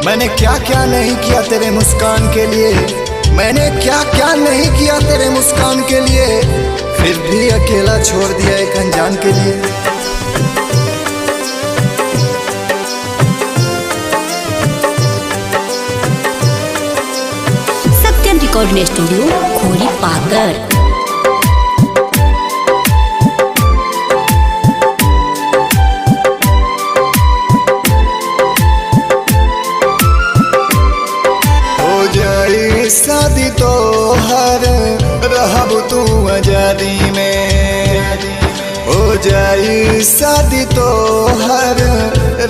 मैंने क्या क्या नहीं किया तेरे मुस्कान के लिए, मैंने क्या क्या नहीं किया तेरे मुस्कान के लिए, फिर भी अकेला छोड़ दिया एक अनजान के लिए। सत्यम रिकॉर्डिंग स्टूडियो खोरी पाकर। शादी तो हर रहब तू आजादी में, हो जाई शादी तो हर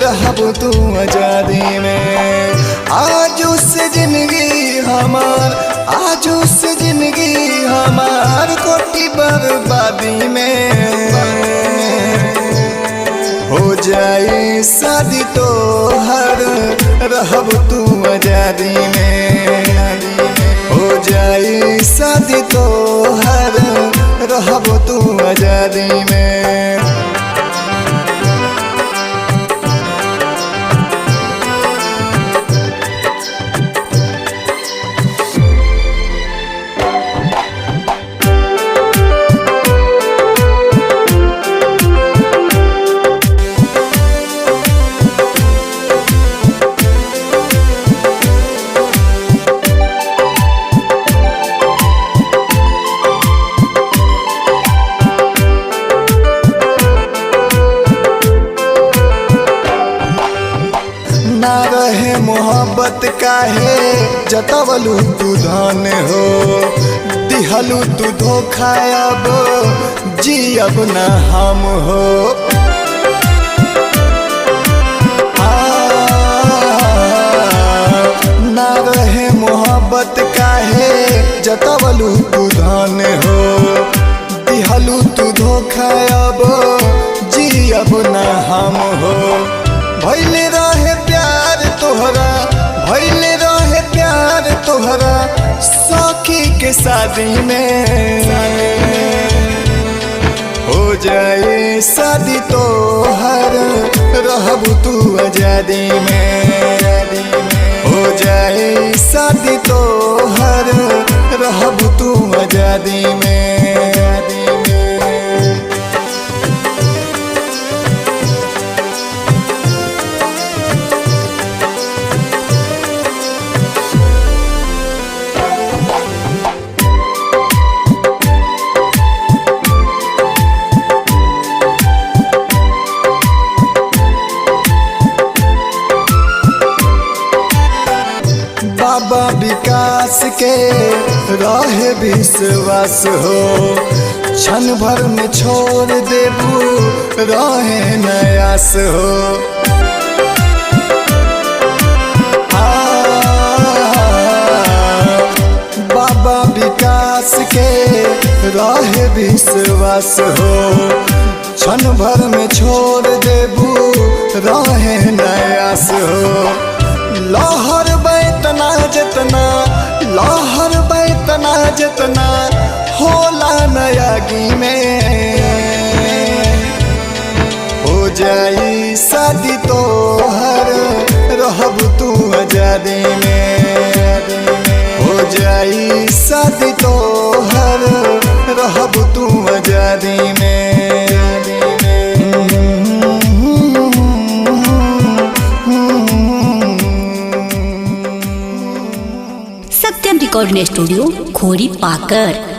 रहब तू आजादी में। आज उससे जिंदगी हमार, आज उससे जिंदगी हमार कोटी बर्बादी में। हो जाई शादी तो हर रहब तू आजादी में, हो जाई शादी तो हर रहब तू आजादी में। ना रहे मोहब्बत काहे जतवलू तू धन हो, दिहलू तू धोखा अब जियब न हम हो। ना रहे मोहब्बत काहे जतवलू तू धन हो, दिहलू तू धोखा अब जियब न हम हो। भइले रहे प्यार तोहरा, भइले रहे प्यार तोहरा सखी के शादी में। हो जाए शादी तो हर रहब तू आजादी में, हो जाए शादी तो हर रहब तू आजादी में। बाबा विकास के रहे विश्वास हो, क्षण भर में छोड़ देबू रहे नयास हो। बाबा विकास के रहे विश्वास हो, क्षण भर में छोड़ देबू रहे नयास हो। लहर बैतना जितना, लहर बैतना जितना होला नयागी में। हो जाई शादी तो हर रहब तू आजादी में, हो जाई शादी तो हर रहब तू आजादी में। सत्यम रिकॉर्डिंग स्टूडियो खोरी पाकर।